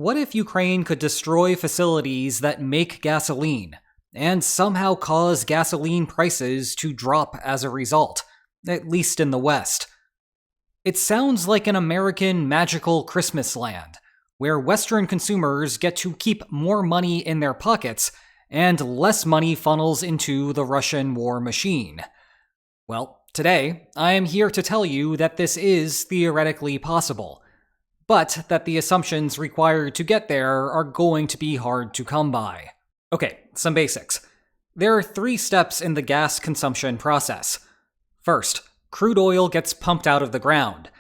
What if Ukraine could destroy facilities that make gasoline, and somehow cause gasoline prices to drop as a result, at least in the West? It sounds like an American magical Christmas land, where Western consumers get to keep more money in their pockets and less money funnels into the Russian war machine. Well, today, I am here to tell you that this is theoretically possible, but that the assumptions required to get there are going to be hard to come by. Okay, some basics. There are 3 steps in the gas consumption process. First, crude oil gets pumped out of the ground.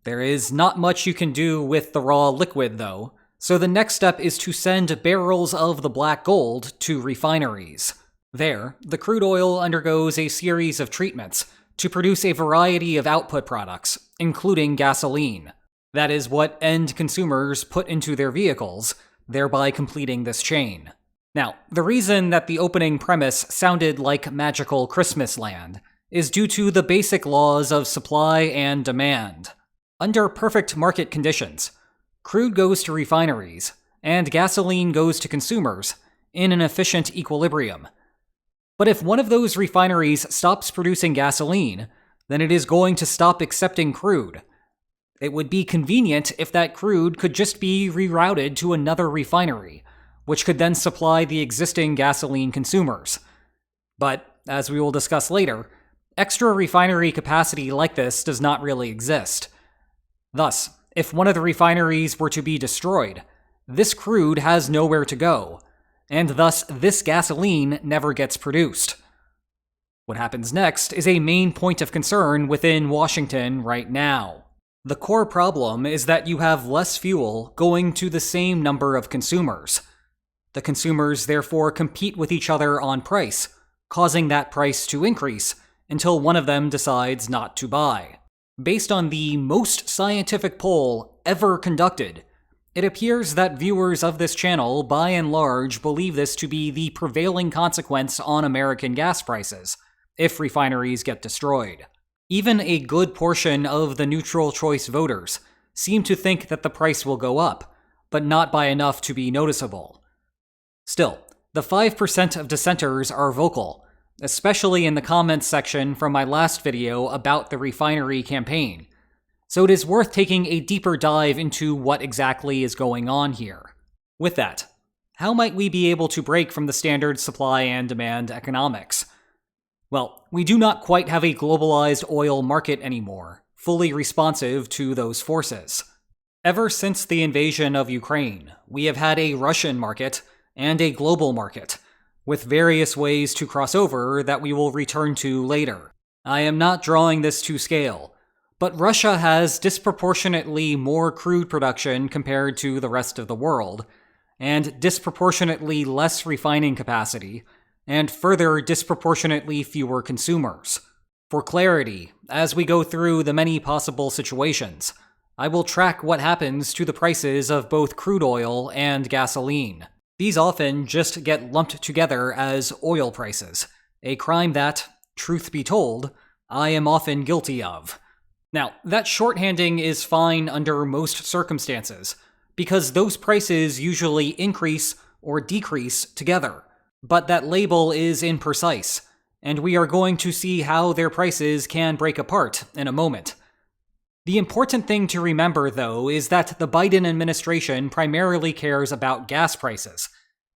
There is not much you can do with the raw liquid, though, so the next step is to send barrels of the black gold to refineries. There, the crude oil undergoes a series of treatments to produce a variety of output products, including gasoline. That is what end consumers put into their vehicles, thereby completing this chain. Now, the reason that the opening premise sounded like magical Christmas land is due to the basic laws of supply and demand. Under perfect market conditions, crude goes to refineries, and gasoline goes to consumers in an efficient equilibrium. But if one of those refineries stops producing gasoline, then it is going to stop accepting crude. It would be convenient if that crude could just be rerouted to another refinery, which could then supply the existing gasoline consumers. But, as we will discuss later, extra refinery capacity like this does not really exist. Thus, if one of the refineries were to be destroyed, this crude has nowhere to go, and thus this gasoline never gets produced. What happens next is a main point of concern within Washington right now. The core problem is that you have less fuel going to the same number of consumers. The consumers therefore compete with each other on price, causing that price to increase until one of them decides not to buy. Based on the most scientific poll ever conducted, it appears that viewers of this channel by and large believe this to be the prevailing consequence on American gas prices, if refineries get destroyed. Even a good portion of the neutral choice voters seem to think that the price will go up, but not by enough to be noticeable. Still, the 5% of dissenters are vocal, especially in the comments section from my last video about the refinery campaign, so it is worth taking a deeper dive into what exactly is going on here. With that, how might we be able to break from the standard supply and demand economics? Well, we do not quite have a globalized oil market anymore, fully responsive to those forces. Ever since the invasion of Ukraine, we have had a Russian market and a global market, with various ways to cross over that we will return to later. I am not drawing this to scale, but Russia has disproportionately more crude production compared to the rest of the world, and disproportionately less refining capacity, and further disproportionately fewer consumers. For clarity, as we go through the many possible situations, I will track what happens to the prices of both crude oil and gasoline. These often just get lumped together as oil prices, a crime that, truth be told, I am often guilty of. Now, that shorthanding is fine under most circumstances, because those prices usually increase or decrease together. But that label is imprecise, and we are going to see how their prices can break apart in a moment. The important thing to remember, though, is that the Biden administration primarily cares about gas prices,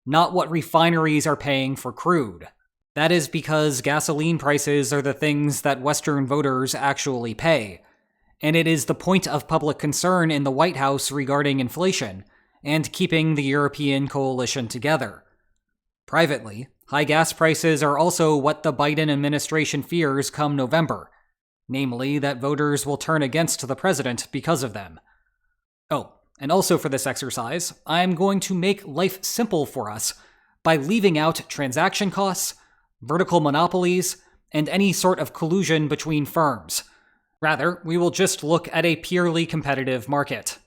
not what refineries are paying for crude. That is because gasoline prices are the things that Western voters actually pay, and it is the point of public concern in the White House regarding inflation and keeping the European coalition together. Privately, high gas prices are also what the Biden administration fears come November, namely that voters will turn against the president because of them. Oh, and also for this exercise, I am going to make life simple for us by leaving out transaction costs, vertical monopolies, and any sort of collusion between firms. Rather, we will just look at a purely competitive market.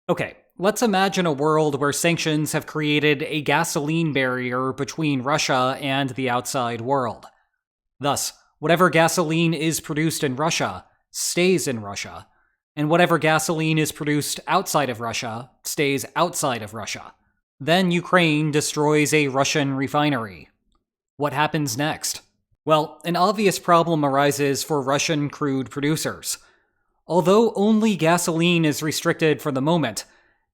Okay, let's imagine a world where sanctions have created a gasoline barrier between Russia and the outside world. Thus, whatever gasoline is produced in Russia stays in Russia, and whatever gasoline is produced outside of Russia stays outside of Russia. Then Ukraine destroys a Russian refinery. What happens next? Well, an obvious problem arises for Russian crude producers. Although only gasoline is restricted for the moment,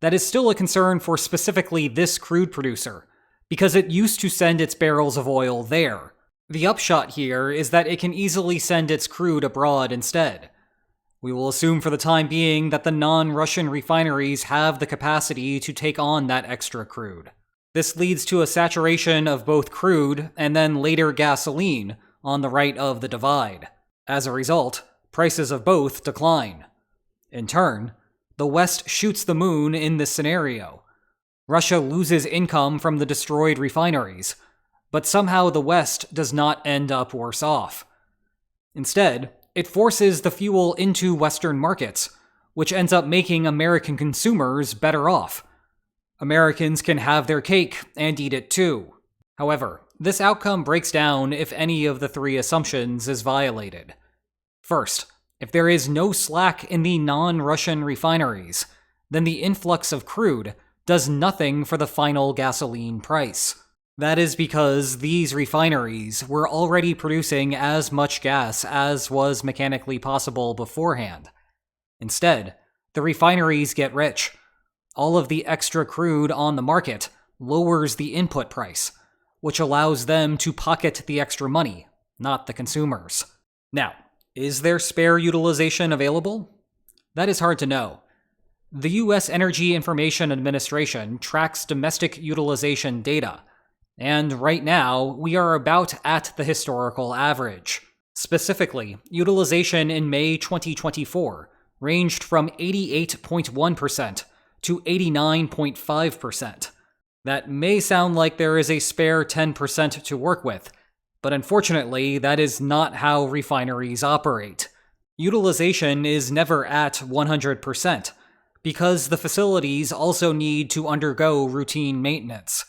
that is still a concern for specifically this crude producer, because it used to send its barrels of oil there. The upshot here is that it can easily send its crude abroad instead. We will assume for the time being that the non-Russian refineries have the capacity to take on that extra crude. This leads to a saturation of both crude and then later gasoline on the right of the divide. As a result, prices of both decline. In turn, the West shoots the moon in this scenario. Russia loses income from the destroyed refineries, but somehow the West does not end up worse off. Instead, it forces the fuel into Western markets, which ends up making American consumers better off. Americans can have their cake and eat it too. However, this outcome breaks down if any of the three assumptions is violated. First, if there is no slack in the non-Russian refineries, then the influx of crude does nothing for the final gasoline price. That is because these refineries were already producing as much gas as was mechanically possible beforehand. Instead, the refineries get rich. All of the extra crude on the market lowers the input price, which allows them to pocket the extra money, not the consumers. Now, is there spare utilization available? That is hard to know. The U.S. Energy Information Administration tracks domestic utilization data, and right now, we are about at the historical average. Specifically, utilization in May 2024 ranged from 88.1% to 89.5%. That may sound like there is a spare 10% to work with, but unfortunately, that is not how refineries operate. Utilization is never at 100%, because the facilities also need to undergo routine maintenance.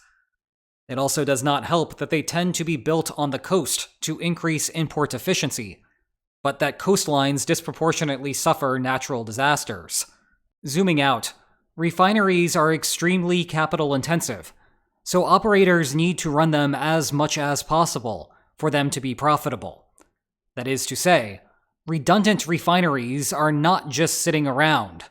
It also does not help that they tend to be built on the coast to increase import efficiency, but that coastlines disproportionately suffer natural disasters. Zooming out, refineries are extremely capital intensive, so operators need to run them as much as possible for them to be profitable. That is to say, redundant refineries are not just sitting around.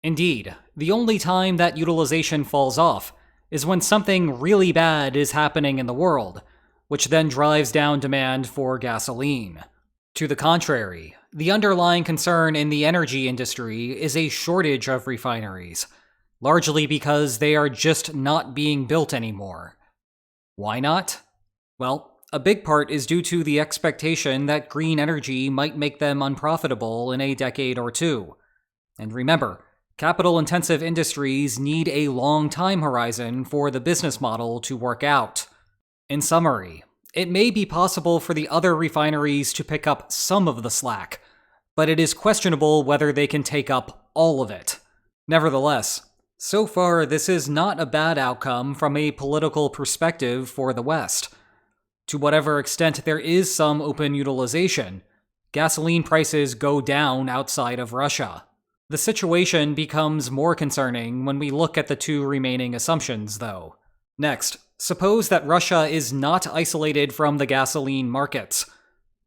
Indeed, the only time that utilization falls off is when something really bad is happening in the world, which then drives down demand for gasoline. To the contrary, the underlying concern in the energy industry is a shortage of refineries, largely because they are just not being built anymore. Why not? Well, a big part is due to the expectation that green energy might make them unprofitable in a decade or two. And remember, capital-intensive industries need a long time horizon for the business model to work out. In summary, it may be possible for the other refineries to pick up some of the slack, but it is questionable whether they can take up all of it. Nevertheless, so far this is not a bad outcome from a political perspective for the West. To whatever extent there is some open utilization, gasoline prices go down outside of Russia. The situation becomes more concerning when we look at the two remaining assumptions, though. Next, suppose that Russia is not isolated from the gasoline markets.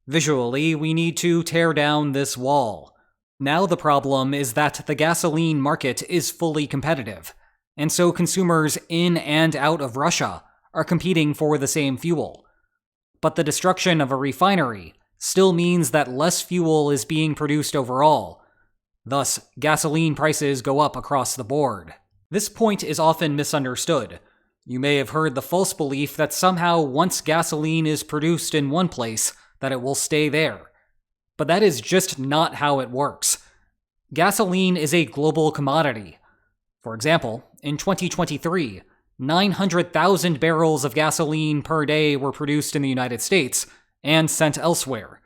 Visually, we need to tear down this wall. Now the problem is that the gasoline market is fully competitive, and so consumers in and out of Russia are competing for the same fuel. But the destruction of a refinery still means that less fuel is being produced overall. Thus, gasoline prices go up across the board. This point is often misunderstood. You may have heard the false belief that somehow once gasoline is produced in one place, that it will stay there. But that is just not how it works. Gasoline is a global commodity. For example, in 2023, 900,000 barrels of gasoline per day were produced in the United States and sent elsewhere.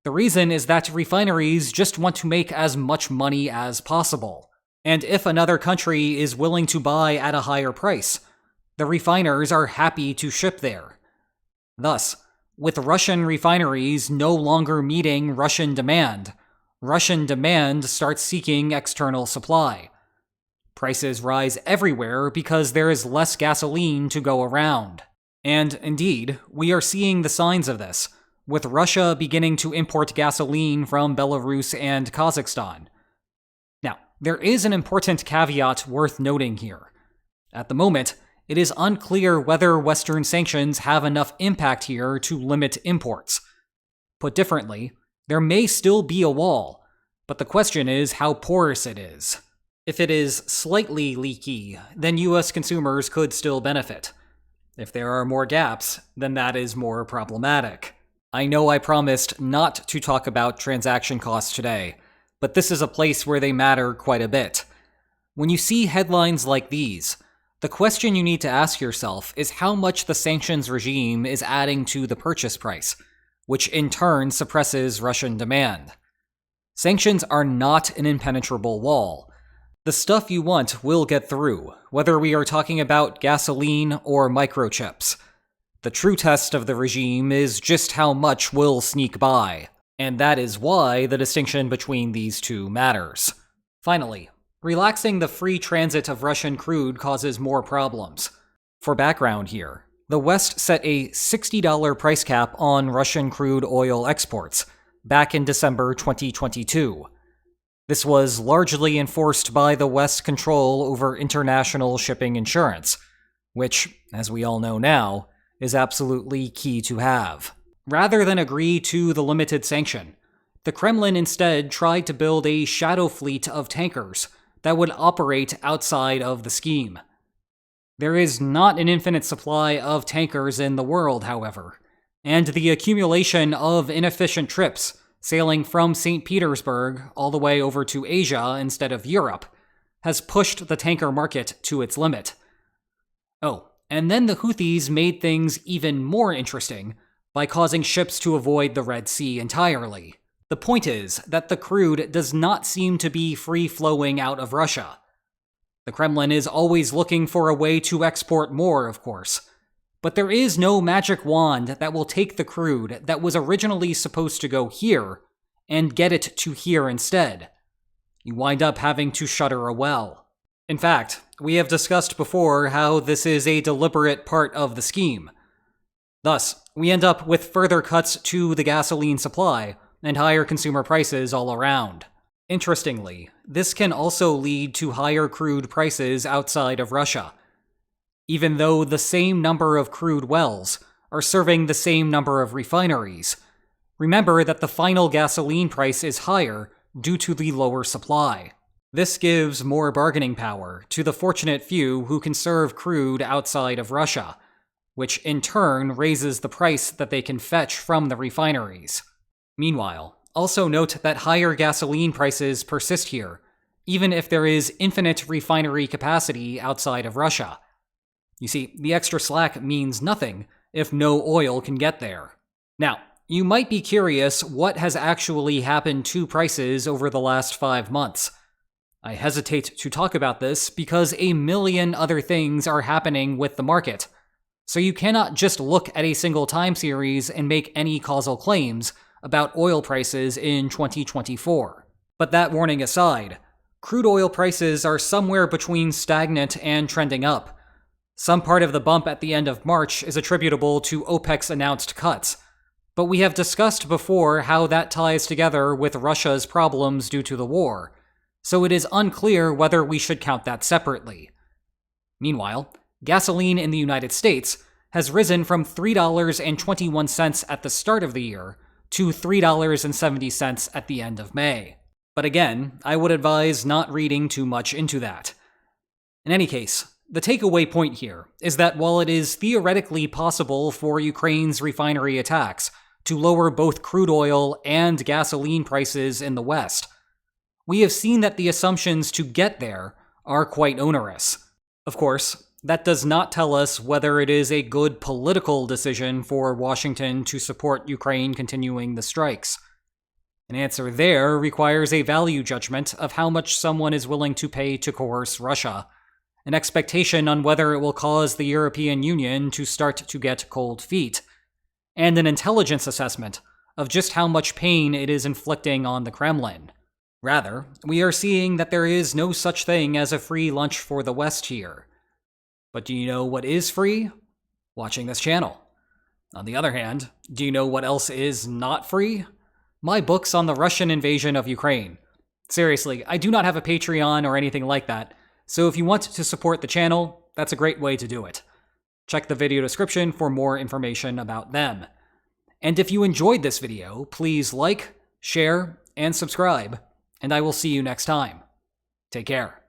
The reason is that refineries just want to make as much money as possible. And if another country is willing to buy at a higher price, the refiners are happy to ship there. Thus, with Russian refineries no longer meeting Russian demand, Russian demand starts seeking external supply. Prices rise everywhere because there is less gasoline to go around. And indeed, we are seeing the signs of this, with Russia beginning to import gasoline from Belarus and Kazakhstan. Now, there is an important caveat worth noting here. At the moment, it is unclear whether Western sanctions have enough impact here to limit imports. Put differently, there may still be a wall, but the question is how porous it is. If it is slightly leaky, then US consumers could still benefit. If there are more gaps, then that is more problematic. I know I promised not to talk about transaction costs today, but this is a place where they matter quite a bit. When you see headlines like these, the question you need to ask yourself is how much the sanctions regime is adding to the purchase price, which in turn suppresses Russian demand. Sanctions are not an impenetrable wall. The stuff you want will get through, whether we are talking about gasoline or microchips. The true test of the regime is just how much will sneak by, and that is why the distinction between these two matters. Finally, relaxing the free transit of Russian crude causes more problems. For background here, the West set a $60 price cap on Russian crude oil exports back in December 2022. This was largely enforced by the West's control over international shipping insurance, which, as we all know now, is absolutely key to have. Rather than agree to the limited sanction, the Kremlin instead tried to build a shadow fleet of tankers that would operate outside of the scheme. There is not an infinite supply of tankers in the world, however, and the accumulation of inefficient trips sailing from St. Petersburg all the way over to Asia instead of Europe has pushed the tanker market to its limit. Oh, and then the Houthis made things even more interesting by causing ships to avoid the Red Sea entirely. The point is that the crude does not seem to be free-flowing out of Russia. The Kremlin is always looking for a way to export more, of course, but there is no magic wand that will take the crude that was originally supposed to go here and get it to here instead. You wind up having to shutter a well. In fact, we have discussed before how this is a deliberate part of the scheme. Thus, we end up with further cuts to the gasoline supply and higher consumer prices all around. Interestingly, this can also lead to higher crude prices outside of Russia, even though the same number of crude wells are serving the same number of refineries. Remember that the final gasoline price is higher due to the lower supply. This gives more bargaining power to the fortunate few who can serve crude outside of Russia, which in turn raises the price that they can fetch from the refineries. Meanwhile, also note that higher gasoline prices persist here, even if there is infinite refinery capacity outside of Russia. You see, the extra slack means nothing if no oil can get there. Now, you might be curious what has actually happened to prices over the last 5 months. I hesitate to talk about this because a million other things are happening with the market, so you cannot just look at a single time series and make any causal claims about oil prices in 2024. But that warning aside, crude oil prices are somewhere between stagnant and trending up. Some part of the bump at the end of March is attributable to OPEC's announced cuts, but we have discussed before how that ties together with Russia's problems due to the war, so it is unclear whether we should count that separately. Meanwhile, gasoline in the United States has risen from $3.21 at the start of the year to $3.70 at the end of May. But again, I would advise not reading too much into that. In any case, the takeaway point here is that while it is theoretically possible for Ukraine's refinery attacks to lower both crude oil and gasoline prices in the West, we have seen that the assumptions to get there are quite onerous. Of course, that does not tell us whether it is a good political decision for Washington to support Ukraine continuing the strikes. An answer there requires a value judgment of how much someone is willing to pay to coerce Russia, an expectation on whether it will cause the European Union to start to get cold feet, and an intelligence assessment of just how much pain it is inflicting on the Kremlin. Rather, we are seeing that there is no such thing as a free lunch for the West here. But do you know what is free? Watching this channel. On the other hand, do you know what else is not free? My books on the Russian invasion of Ukraine. Seriously, I do not have a Patreon or anything like that, so if you want to support the channel, that's a great way to do it. Check the video description for more information about them. And if you enjoyed this video, please like, share, and subscribe, and I will see you next time. Take care.